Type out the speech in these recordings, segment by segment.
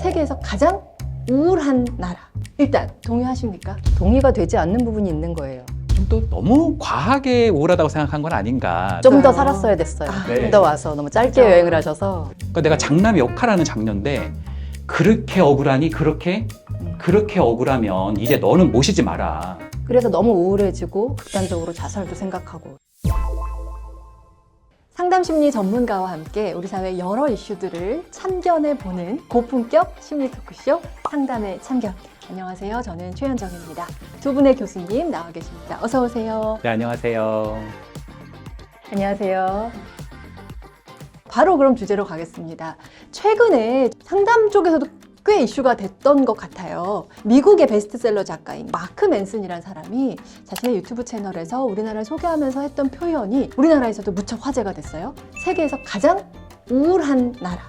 세계에서 가장 우울한 나라. 일단 동의하십니까? 동의가 되지 않는 부분이 있는 거예요. 좀 또 너무 과하게 우울하다고 생각한 건 아닌가. 좀 더 살았어야 됐어요. 네. 좀 더 와서 너무 짧게 진짜. 여행을 하셔서. 그러니까 내가 장남의 역할하는 장녀인데 그렇게 억울하니 그렇게 억울하면 이제 너는 모시지 마라. 그래서 너무 우울해지고 극단적으로 자살도 생각하고. 상담심리 전문가와 함께 우리 사회 여러 이슈들을 참견해보는 고품격 심리 토크쇼 상담의 참견. 안녕하세요. 저는 최현정입니다. 두 분의 교수님 나와 계십니다. 어서 오세요. 네, 안녕하세요. 안녕하세요. 바로 그럼 주제로 가겠습니다. 최근에 상담 쪽에서도 꽤 이슈가 됐던 것 같아요. 미국의 베스트셀러 작가인 마크 맨슨이라는 사람이 자신의 유튜브 채널에서 우리나라를 소개하면서 했던 표현이 우리나라에서도 무척 화제가 됐어요. 세계에서 가장 우울한 나라.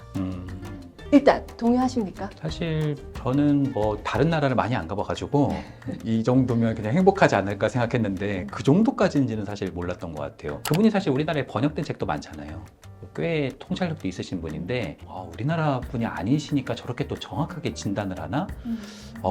일단 동의하십니까? 사실 저는 뭐 다른 나라를 많이 안 가봐가지고 이 정도면 그냥 행복하지 않을까 생각했는데 그 정도까지인지는 사실 몰랐던 것 같아요. 그분이 사실 우리나라에 번역된 책도 많잖아요. 꽤 통찰력도 있으신 분인데 우리나라 분이 아니시니까 저렇게 또 정확하게 진단을 하나?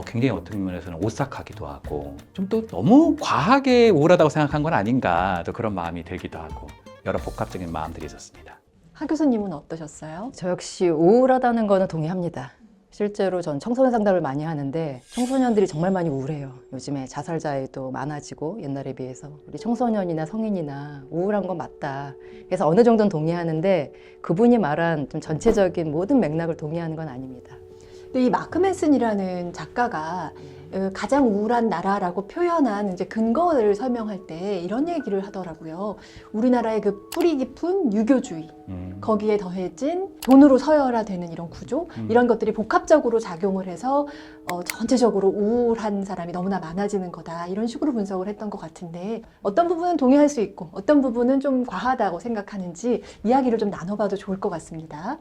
굉장히 어떤 면에서는 오싹하기도 하고 좀 또 너무 과하게 우울하다고 생각한 건 아닌가 또 그런 마음이 들기도 하고 여러 복합적인 마음들이 있었습니다. 하 교수님은 어떠셨어요? 저 역시 우울하다는 거는 동의합니다. 실제로 전 청소년 상담을 많이 하는데 청소년들이 정말 많이 우울해요. 요즘에 자살자도 많아지고 옛날에 비해서 우리 청소년이나 성인이나 우울한 건 맞다. 그래서 어느 정도는 동의하는데 그분이 말한 좀 전체적인 모든 맥락을 동의하는 건 아닙니다. 근데 이 마크 맨슨이라는 작가가 가장 우울한 나라라고 표현한 이제 근거를 설명할 때 이런 얘기를 하더라고요. 우리나라의 그 뿌리 깊은 유교주의, 거기에 더해진 돈으로 서열화되는 이런 구조, 이런 것들이 복합적으로 작용을 해서 전체적으로 우울한 사람이 너무나 많아지는 거다. 이런 식으로 분석을 했던 것 같은데 어떤 부분은 동의할 수 있고 어떤 부분은 좀 과하다고 생각하는지 이야기를 좀 나눠봐도 좋을 것 같습니다.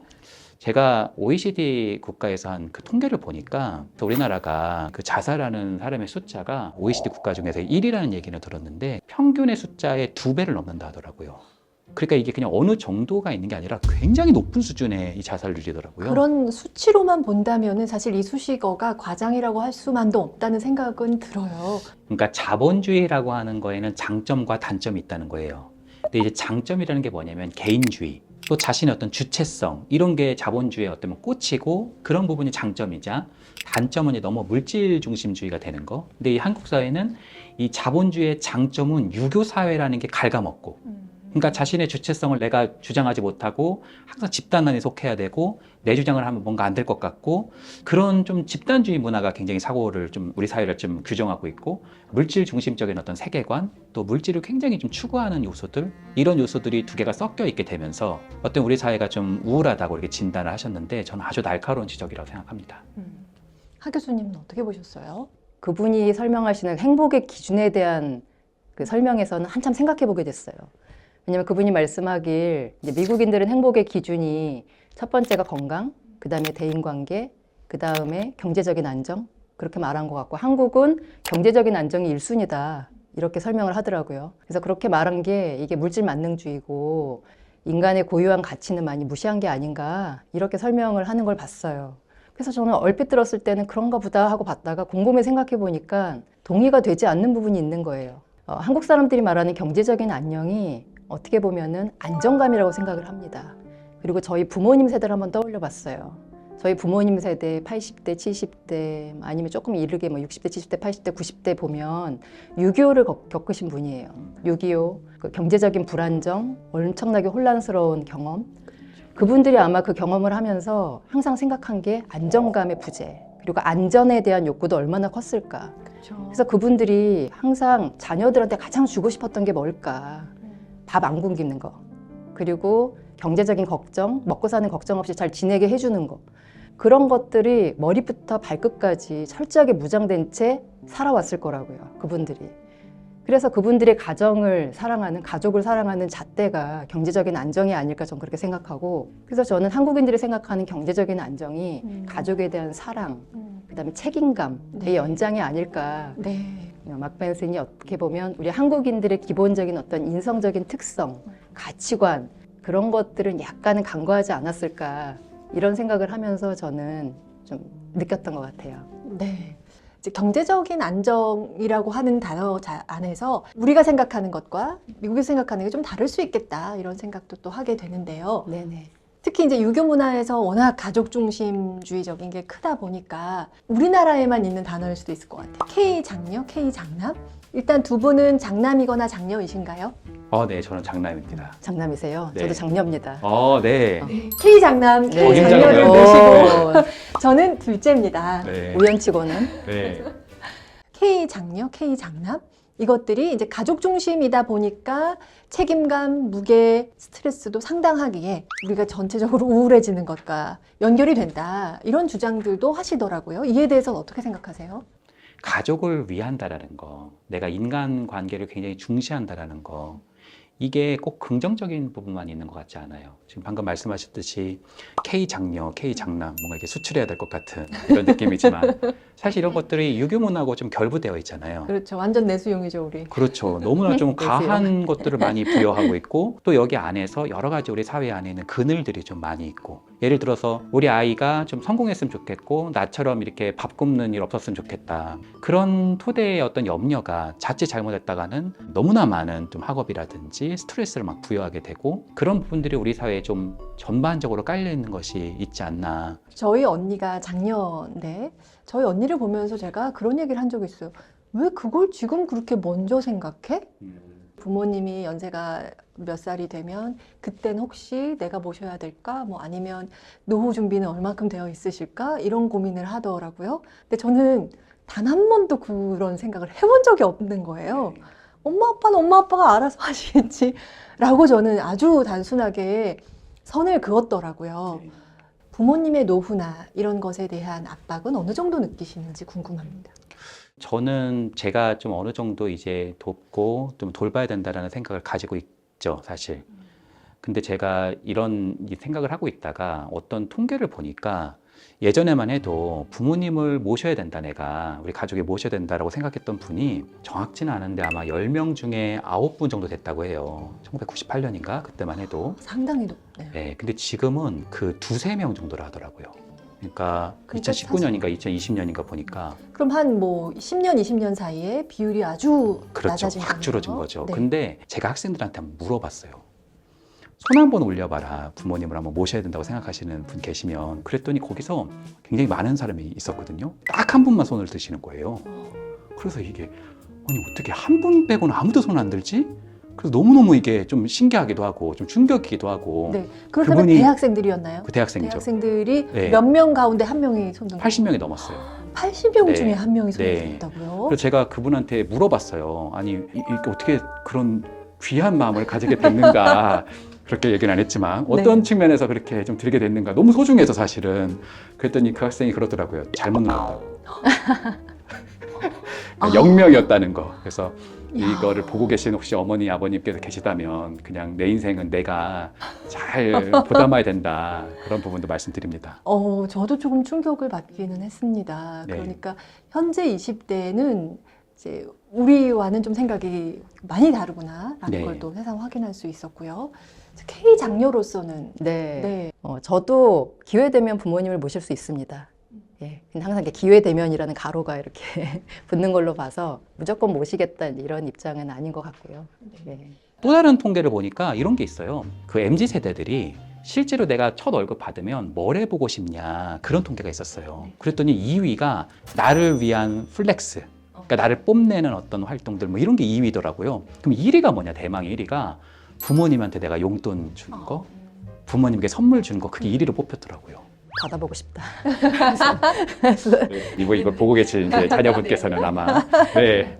제가 OECD 국가에서 한 그 통계를 보니까 우리나라가 그 자살하는 사람의 숫자가 OECD 국가 중에서 1위라는 얘기를 들었는데 평균의 숫자의 2배를 넘는다 하더라고요. 그러니까 이게 그냥 어느 정도가 있는 게 아니라 굉장히 높은 수준의 이 자살률이더라고요. 그런 수치로만 본다면은 사실 이 수식어가 과장이라고 할 수만도 없다는 생각은 들어요. 그러니까 자본주의라고 하는 거에는 장점과 단점이 있다는 거예요. 근데 이제 장점이라는 게 뭐냐면 개인주의, 또 자신의 어떤 주체성 이런 게 자본주의의 어떤 꽃이고 그런 부분이 장점이자 단점은 이제 너무 물질 중심주의가 되는 거. 근데 이 한국 사회는 이 자본주의의 장점은 유교 사회라는 게 갉아먹고 그러니까 자신의 주체성을 내가 주장하지 못하고 항상 집단 안에 속해야 되고 내 주장을 하면 뭔가 안 될 것 같고 그런 좀 집단주의 문화가 굉장히 사고를 좀 우리 사회를 좀 규정하고 있고 물질 중심적인 어떤 세계관 또 물질을 굉장히 좀 추구하는 요소들 이런 요소들이 두 개가 섞여 있게 되면서 어떤 우리 사회가 좀 우울하다고 이렇게 진단을 하셨는데 저는 아주 날카로운 지적이라고 생각합니다. 하 교수님은 어떻게 보셨어요? 그분이 설명하시는 행복의 기준에 대한 그 설명에서는 한참 생각해 보게 됐어요. 왜냐면 그분이 말씀하길 이제 미국인들은 행복의 기준이 첫 번째가 건강, 그 다음에 대인관계, 그 다음에 경제적인 안정 그렇게 말한 것 같고 한국은 경제적인 안정이 1순위다 이렇게 설명을 하더라고요. 그래서 그렇게 말한 게 이게 물질 만능주의고 인간의 고유한 가치는 많이 무시한 게 아닌가 이렇게 설명을 하는 걸 봤어요. 그래서 저는 얼핏 들었을 때는 그런가 보다 하고 봤다가 곰곰이 생각해 보니까 동의가 되지 않는 부분이 있는 거예요. 한국 사람들이 말하는 경제적인 안녕이 어떻게 보면은 안정감이라고 생각을 합니다. 그리고 저희 부모님 세대를 한번 떠올려 봤어요. 저희 부모님 세대 80대, 70대 아니면 조금 이르게 뭐 60대, 70대, 80대, 90대 보면 6.25를 겪으신 분이에요. 6.25, 그 경제적인 불안정, 엄청나게 혼란스러운 경험. 그분들이 아마 그 경험을 하면서 항상 생각한 게 안정감의 부재, 그리고 안전에 대한 욕구도 얼마나 컸을까. 그래서 그분들이 항상 자녀들한테 가장 주고 싶었던 게 뭘까. 밥 안 굶기는 거, 그리고 경제적인 걱정, 먹고 사는 걱정 없이 잘 지내게 해주는 거 그런 것들이 머리부터 발끝까지 철저하게 무장된 채 살아왔을 거라고요, 그분들이. 그래서 그분들의 가정을 사랑하는, 가족을 사랑하는 잣대가 경제적인 안정이 아닐까 저는 그렇게 생각하고 그래서 저는 한국인들이 생각하는 경제적인 안정이 가족에 대한 사랑, 그다음에 책임감의 네. 연장이 아닐까. 네. 마크 맨슨이 어떻게 보면 우리 한국인들의 기본적인 어떤 인성적인 특성, 가치관 그런 것들은 약간은 간과하지 않았을까 이런 생각을 하면서 저는 좀 느꼈던 것 같아요. 네. 이제 경제적인 안정이라고 하는 단어 안에서 우리가 생각하는 것과 미국이 생각하는 게 좀 다를 수 있겠다 이런 생각도 또 하게 되는데요. 네네. 특히 이제 유교 문화에서 워낙 가족 중심주의적인 게 크다 보니까 우리나라에만 있는 단어일 수도 있을 것 같아요. K 장녀, K 장남. 일단 두 분은 장남이거나 장녀이신가요? 네, 저는 장남입니다. 장남이세요? 네. 저도 장녀입니다. 네. K 장남, K 네. 장녀를 어, 모시고 저는 둘째입니다. 네. 우연치고는 네. K 장녀, K 장남 이것들이 이제 가족 중심이다 보니까 책임감, 무게, 스트레스도 상당하기에 우리가 전체적으로 우울해지는 것과 연결이 된다. 이런 주장들도 하시더라고요. 이에 대해서는 어떻게 생각하세요? 가족을 위한다라는 거, 내가 인간 관계를 굉장히 중시한다라는 거, 이게 꼭 긍정적인 부분만 있는 것 같지 않아요. 지금 방금 말씀하셨듯이 K 장녀, K 장남, 뭔가 이렇게 수출해야 될 것 같은 이런 느낌이지만 사실 이런 것들이 유교문화하고 좀 결부되어 있잖아요. 그렇죠. 완전 내수용이죠, 우리. 그렇죠. 너무나 좀 그러세요. 과한 것들을 많이 부여하고 있고 또 여기 안에서 여러 가지 우리 사회 안에 있는 그늘들이 좀 많이 있고 예를 들어서 우리 아이가 좀 성공했으면 좋겠고 나처럼 이렇게 밥 굽는 일 없었으면 좋겠다. 그런 토대의 어떤 염려가 자칫 잘못했다가는 너무나 많은 좀 학업이라든지 스트레스를 막 부여하게 되고 그런 부분들이 우리 사회에 좀 전반적으로 깔려 있는 것이 있지 않나. 저희 언니가 장녀인데 저희 언니를 보면서 제가 그런 얘기를 한 적이 있어요. 왜 그걸 지금 그렇게 먼저 생각해? 부모님이 연세가 몇 살이 되면 그땐 혹시 내가 모셔야 될까? 뭐 아니면 노후 준비는 얼마큼 되어 있으실까? 이런 고민을 하더라고요. 근데 저는 단 한 번도 그런 생각을 해본 적이 없는 거예요. 엄마 아빠는 엄마 아빠가 알아서 하시겠지 라고 저는 아주 단순하게 선을 그었더라고요. 부모님의 노후나 이런 것에 대한 압박은 어느 정도 느끼시는지 궁금합니다. 저는 제가 좀 어느 정도 이제 돕고 좀 돌봐야 된다라는 생각을 가지고 있죠, 사실. 근데 제가 이런 생각을 하고 있다가 어떤 통계를 보니까 예전에만 해도 부모님을 모셔야 된다, 내가 우리 가족이 모셔야 된다라고 생각했던 분이 정확치는 않은데 아마 10명 중에 9분 정도 됐다고 해요. 1998년인가 그때만 해도. 상당히 높네요. 네, 근데 지금은 그 두세 명 정도라 하더라고요. 그러니까 그러니까 2019년인가 2020년인가 보니까 그럼 한 뭐 10년, 20년 사이에 비율이 아주 그렇죠. 낮아진 확 거네요. 줄어진 거죠. 네. 근데 제가 학생들한테 한번 물어봤어요. 손 한번 올려봐라. 부모님을 한번 모셔야 된다고 생각하시는 분 계시면. 그랬더니 거기서 굉장히 많은 사람이 있었거든요. 딱 한 분만 손을 드시는 거예요. 그래서 이게 아니 어떻게 한 분 빼고는 아무도 손 안 들지? 그래서 너무너무 이게 좀 신기하기도 하고 좀 충격이기도 하고. 네. 그렇다면 그분이- 대학생들이었나요? 그 대학생이죠. 대학생들이 네. 몇 명 가운데 한 명이 손든 80명이 넘었어요. 80명 네. 중에 한 명이 손을 네. 든다고요? 그래서 제가 그분한테 물어봤어요. 아니 이게 어떻게 그런 귀한 마음을 가지게 됐는가. 그렇게 얘기는 안 했지만 어떤 네. 측면에서 그렇게 좀 들게 됐는가. 너무 소중해서 사실은. 그랬더니 그 학생이 그러더라고요. 잘못 눌렀다고. 아. 영명이었다는 거. 그래서 야. 이거를 보고 계신 혹시 어머니 아버님께서 계시다면 그냥 내 인생은 내가 잘 보담아야 된다. 그런 부분도 말씀드립니다. 저도 조금 충격을 받기는 했습니다. 네. 그러니까 현재 20대는 이제 우리와는 좀 생각이 많이 다르구나라는 네. 걸 또 새삼 확인할 수 있었고요. K 장녀로서는 네. 네. 저도 기회 되면 부모님을 모실 수 있습니다. 예, 근데 항상 이렇게 기회 되면이라는 가로가 이렇게 붙는 걸로 봐서 무조건 모시겠다 이런 입장은 아닌 것 같고요. 예. 또 다른 통계를 보니까 이런 게 있어요. 그 MZ 세대들이 실제로 내가 첫 월급 받으면 뭘 해보고 싶냐 그런 통계가 있었어요. 그랬더니 2위가 나를 위한 플렉스, 그러니까 나를 뽐내는 어떤 활동들 뭐 이런 게 2위더라고요. 그럼 1위가 뭐냐? 대망의 1위가 부모님한테 내가 용돈 주는 거, 부모님께 선물 주는 거, 그게 1위로 뽑혔더라고요. 받아보고 싶다. 이걸 보고 계신 이제 자녀분께서는 아마 네.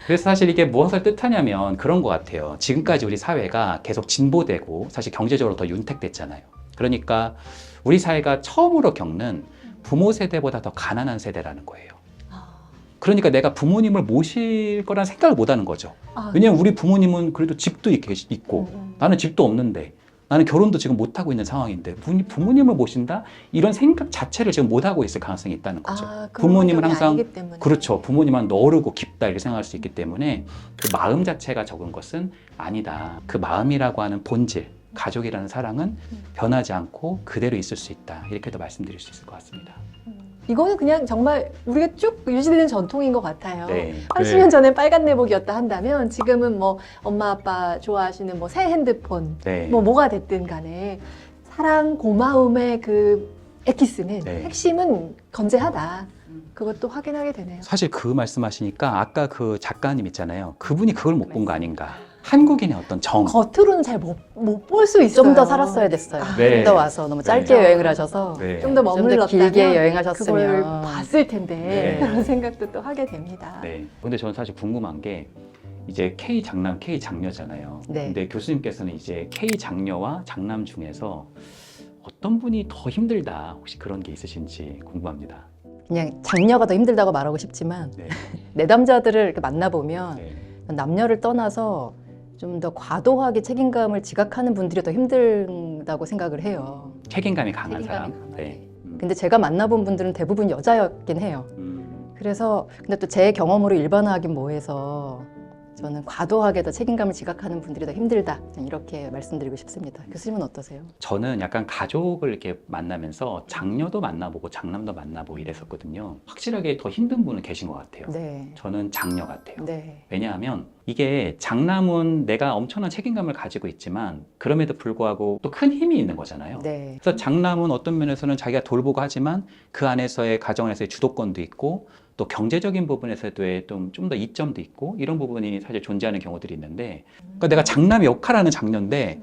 그래서 사실 이게 무엇을 뜻하냐면 그런 것 같아요. 지금까지 우리 사회가 계속 진보되고 사실 경제적으로 더 윤택됐잖아요. 그러니까 우리 사회가 처음으로 겪는 부모 세대보다 더 가난한 세대라는 거예요. 그러니까 내가 부모님을 모실 거란 생각을 못 하는 거죠. 왜냐면 우리 부모님은 그래도 집도 있고 나는 집도 없는데 나는 결혼도 지금 못하고 있는 상황인데 부모님을 모신다? 이런 생각 자체를 지금 못하고 있을 가능성이 있다는 거죠. 부모님은 항상 그렇죠. 부모님은 너르고 깊다 이렇게 생각할 수 있기 때문에 그 마음 자체가 적은 것은 아니다. 그 마음이라고 하는 본질, 가족이라는 사랑은 변하지 않고 그대로 있을 수 있다. 이렇게도 말씀드릴 수 있을 것 같습니다. 이거는 그냥 정말 우리가 쭉 유지되는 전통인 것 같아요. 네. 80년 전엔 빨간 내복이었다 한다면 지금은 뭐 엄마 아빠 좋아하시는 뭐 새 핸드폰 네. 뭐가 됐든 간에 사랑 고마움의 그 에키스는 네. 핵심은 건재하다. 그것도 확인하게 되네요. 사실 그 말씀하시니까 아까 그 작가님 있잖아요. 그분이 그걸 못 본 거 아닌가. 한국인의 어떤 정. 겉으로는 잘 못 볼 수 있어요. 좀 더 살았어야 됐어요. 네. 좀 더 와서 너무 짧게 네. 여행을 하셔서 네. 좀 더 머물렀다면 길게 여행하셨으면. 그걸 봤을 텐데 네. 그런 생각도 또 하게 됩니다. 네. 근데 저는 사실 궁금한 게 이제 K 장남, K 장녀잖아요. 네. 근데 교수님께서는 이제 K 장녀와 장남 중에서 어떤 분이 더 힘들다 혹시 그런 게 있으신지 궁금합니다. 그냥 장녀가 더 힘들다고 말하고 싶지만 네. 내담자들을 이렇게 만나보면 네. 남녀를 떠나서 좀 더 과도하게 책임감을 지각하는 분들이 더 힘들다고 생각을 해요. 책임감이 강한 책임감이 사람. 강하게. 네. 근데 제가 만나본 분들은 대부분 여자였긴 해요. 그래서 근데 또 제 경험으로 일반화하긴 뭐해서 저는 과도하게 더 책임감을 지각하는 분들이 더 힘들다 이렇게 말씀드리고 싶습니다. 교수님은 어떠세요? 저는 약간 가족을 이렇게 만나면서 장녀도 만나보고 장남도 만나보고 이랬었거든요. 확실하게 더 힘든 분은 계신 것 같아요. 네. 저는 장녀 같아요. 네. 왜냐하면 이게 장남은 내가 엄청난 책임감을 가지고 있지만 그럼에도 불구하고 또 큰 힘이 있는 거잖아요. 네. 그래서 장남은 어떤 면에서는 자기가 돌보고 하지만 그 안에서의 가정 안에서의 주도권도 있고 또 경제적인 부분에서도의 좀 더 이점도 있고 이런 부분이 사실 존재하는 경우들이 있는데 그러니까 내가 장남의 역할하는 장녀인데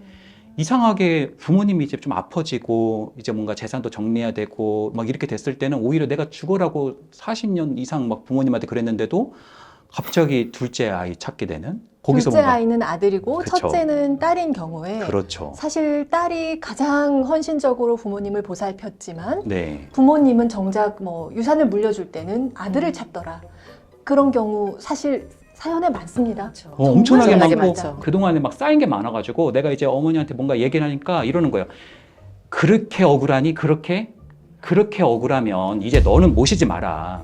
이상하게 부모님이 이제 좀 아파지고 이제 뭔가 재산도 정리해야 되고 막 이렇게 됐을 때는 오히려 내가 죽어라고 40년 이상 막 부모님한테 그랬는데도 갑자기 둘째 아이 찾게 되는 거기서 둘째 뭔가 아이는 아들이고 그쵸. 첫째는 딸인 경우에 그렇죠. 사실 딸이 가장 헌신적으로 부모님을 보살폈지만 네. 부모님은 정작 뭐 유산을 물려줄 때는 아들을 찾더라. 그런 경우 사실 사연에 많습니다. 엄청나게 엄청나게 많고 많죠. 그동안에 막 쌓인 게 많아가지고 내가 이제 어머니한테 뭔가 얘기를 하니까 이러는 거예요. 그렇게 억울하니? 그렇게 억울하면 이제 너는 모시지 마라.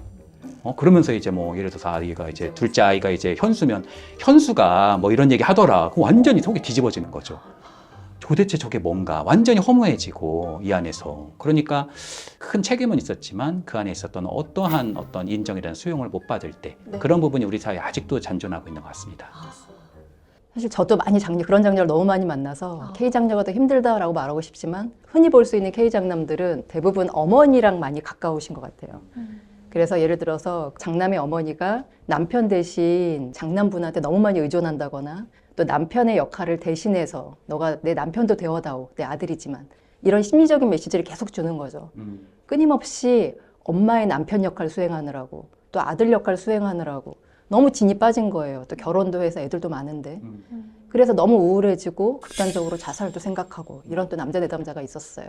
그러면서 이제 뭐 예를 들어서 아이가 이제 둘째 아이가 이제 현수면 현수가 뭐 이런 얘기 하더라. 그럼 완전히 속이 뒤집어지는 거죠. 도대체 저게 뭔가 완전히 허무해지고 이 안에서 그러니까 큰 책임은 있었지만 그 안에 있었던 어떠한 어떤 인정이라는 수용을 못 받을 때 네. 그런 부분이 우리 사회에 아직도 잔존하고 있는 것 같습니다. 사실 저도 많이 그런 장녀를 너무 많이 만나서 아. K 장녀가 더 힘들다라고 말하고 싶지만 흔히 볼 수 있는 K 장남들은 대부분 어머니랑 많이 가까우신 것 같아요. 그래서 예를 들어서 장남의 어머니가 남편 대신 장남분한테 너무 많이 의존한다거나 또 남편의 역할을 대신해서 너가 내 남편도 되어다오, 내 아들이지만 이런 심리적인 메시지를 계속 주는 거죠. 끊임없이 엄마의 남편 역할 수행하느라고 또 아들 역할 수행하느라고 너무 진이 빠진 거예요. 또 결혼도 해서 애들도 많은데. 그래서 너무 우울해지고 극단적으로 자살도 생각하고 이런 또 남자 내담자가 있었어요.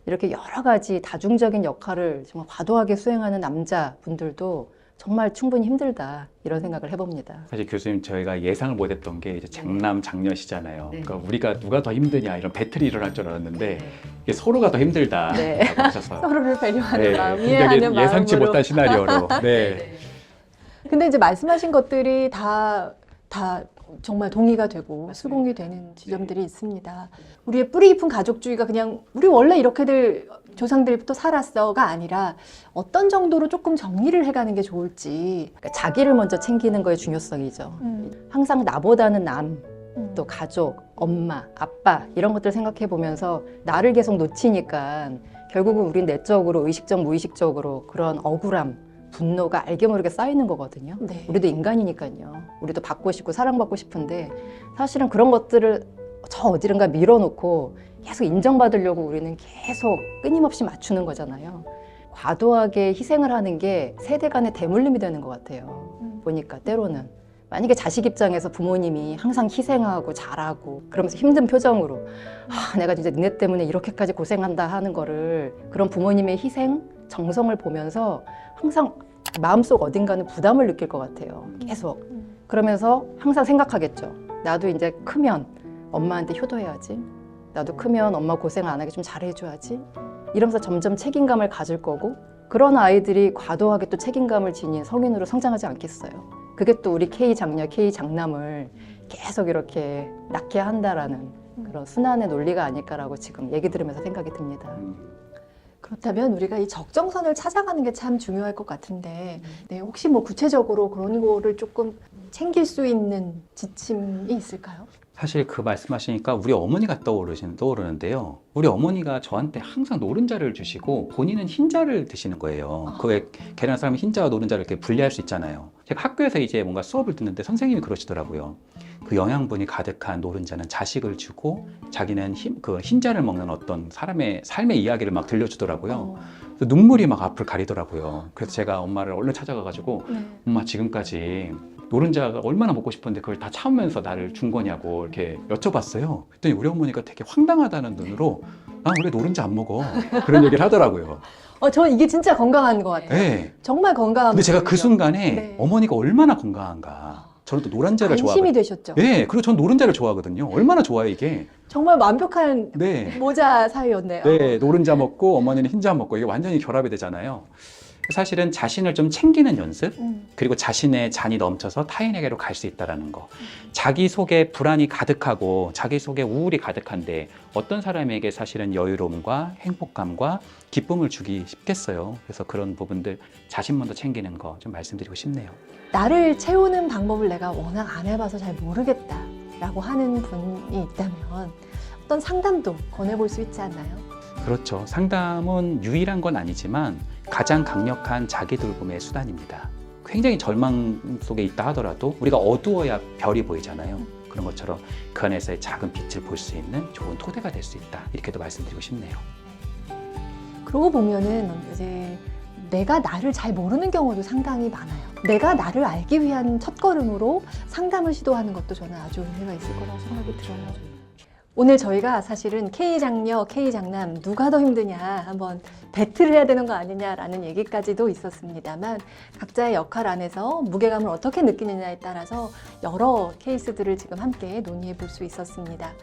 이렇게 여러 가지 다중적인 역할을 정말 과도하게 수행하는 남자분들도 정말 충분히 힘들다 이런 생각을 해봅니다. 사실 교수님 저희가 예상을 못했던 게 이제 장남 장녀시잖아요. 네. 그러니까 우리가 누가 더 힘드냐 이런 배틀이 일어날 줄 알았는데 이게 서로가 더 힘들다라고 네. 하셔서 서로를 배려하는 마음, 굉장히 이해하는 마음으로. 예상치 못한 시나리오로 네. 근데 이제 말씀하신 것들이 다 정말 동의가 되고 수긍이 되는 지점들이 있습니다. 우리의 뿌리 깊은 가족주의가 그냥 우리 원래 이렇게들 조상들부터 살았어가 아니라 어떤 정도로 조금 정리를 해가는 게 좋을지. 그러니까 자기를 먼저 챙기는 거의 중요성이죠. 항상 나보다는 남, 또 가족, 엄마, 아빠 이런 것들 생각해 보면서 나를 계속 놓치니까 결국은 우린 내적으로 의식적, 무의식적으로 그런 억울함, 분노가 알게 모르게 쌓이는 거거든요. 네. 우리도 인간이니까요. 우리도 받고 싶고 사랑받고 싶은데 사실은 그런 것들을 저 어디론가 밀어놓고 계속 인정받으려고 우리는 계속 끊임없이 맞추는 거잖아요. 과도하게 희생을 하는 게 세대 간의 대물림이 되는 것 같아요. 보니까 때로는. 만약에 자식 입장에서 부모님이 항상 희생하고 잘하고 그러면서 힘든 표정으로 내가 진짜 니네 때문에 이렇게까지 고생한다 하는 거를 그런 부모님의 희생, 정성을 보면서 항상 마음속 어딘가는 부담을 느낄 것 같아요. 계속. 그러면서 항상 생각하겠죠. 나도 이제 크면 엄마한테 효도해야지. 나도 크면 엄마 고생 안 하게 좀 잘해줘야지. 이러면서 점점 책임감을 가질 거고 그런 아이들이 과도하게 또 책임감을 지닌 성인으로 성장하지 않겠어요. 그게 또 우리 K 장녀, K 장남을 계속 이렇게 낳게 한다라는 그런 순환의 논리가 아닐까라고 지금 얘기 들으면서 생각이 듭니다. 그렇다면 우리가 이 적정선을 찾아가는 게 참 중요할 것 같은데, 네, 혹시 뭐 구체적으로 그런 거를 조금 챙길 수 있는 지침이 있을까요? 사실 그 말씀하시니까 우리 어머니가 떠오르는데요. 우리 어머니가 저한테 항상 노른자를 주시고 본인은 흰자를 드시는 거예요. 그 계란 삶은 흰자와 노른자를 이렇게 분리할 수 있잖아요. 제가 학교에서 이제 뭔가 수업을 듣는데 선생님이 그러시더라고요. 그 영양분이 가득한 노른자는 자식을 주고 자기는 그 흰자를 먹는 어떤 사람의 삶의 이야기를 막 들려주더라고요. 그래서 눈물이 막 앞을 가리더라고요. 그래서 제가 엄마를 얼른 찾아가가지고 네. 엄마 지금까지 노른자가 얼마나 먹고 싶었는데 그걸 다 참으면서 나를 준 거냐고 이렇게 여쭤봤어요. 그랬더니 우리 어머니가 되게 황당하다는 눈으로 난 원래 노른자 안 먹어 그런 얘기를 하더라고요. 저 이게 진짜 건강한 것 같아요. 네. 정말 건강한. 근데 제가 그 모습이죠. 순간에 네. 어머니가 얼마나 건강한가. 저는 또 노른자를 안심이 좋아하거든요. 되셨죠. 네, 그리고 전 노른자를 좋아하거든요. 얼마나 좋아요 이게. 정말 완벽한 네. 모자 사이였네요. 네, 노른자 먹고 어머니는 흰자 먹고 이게 완전히 결합이 되잖아요. 사실은 자신을 좀 챙기는 연습, 그리고 자신의 잔이 넘쳐서 타인에게로 갈 수 있다는 거. 자기 속에 불안이 가득하고 자기 속에 우울이 가득한데 어떤 사람에게 사실은 여유로움과 행복감과 기쁨을 주기 쉽겠어요. 그래서 그런 부분들 자신 먼저 챙기는 거 좀 말씀드리고 싶네요. 나를 채우는 방법을 내가 워낙 안 해봐서 잘 모르겠다라고 하는 분이 있다면 어떤 상담도 권해볼 수 있지 않나요? 그렇죠. 상담은 유일한 건 아니지만 가장 강력한 자기 돌봄의 수단입니다. 굉장히 절망 속에 있다 하더라도 우리가 어두워야 별이 보이잖아요. 그런 것처럼 그 안에서의 작은 빛을 볼 수 있는 좋은 토대가 될 수 있다. 이렇게도 말씀드리고 싶네요. 그러고 보면은 이제 내가 나를 잘 모르는 경우도 상당히 많아요. 내가 나를 알기 위한 첫걸음으로 상담을 시도하는 것도 저는 아주 의미가 있을 거라고 생각이 들어요. 오늘 저희가 사실은 K장녀, K장남 누가 더 힘드냐 한번 배틀을 해야 되는 거 아니냐라는 얘기까지도 있었습니다만 각자의 역할 안에서 무게감을 어떻게 느끼느냐에 따라서 여러 케이스들을 지금 함께 논의해 볼 수 있었습니다.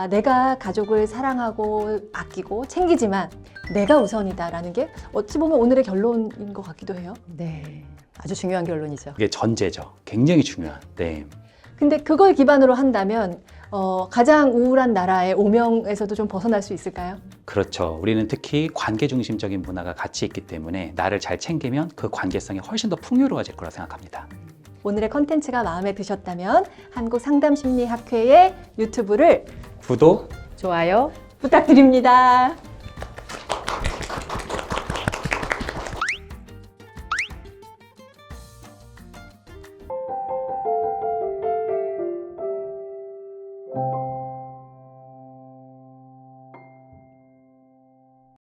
내가 가족을 사랑하고 아끼고 챙기지만 내가 우선이다라는 게 어찌 보면 오늘의 결론인 것 같기도 해요. 네, 아주 중요한 결론이죠. 그게 전제죠. 굉장히 중요한. 네. 근데 그걸 기반으로 한다면 가장 우울한 나라의 오명에서도 좀 벗어날 수 있을까요? 그렇죠. 우리는 특히 관계 중심적인 문화가 같이 있기 때문에 나를 잘 챙기면 그 관계성이 훨씬 더 풍요로워질 거라 생각합니다. 오늘의 컨텐츠가 마음에 드셨다면 한국상담심리학회의 유튜브를 구독, 좋아요. 부탁드립니다.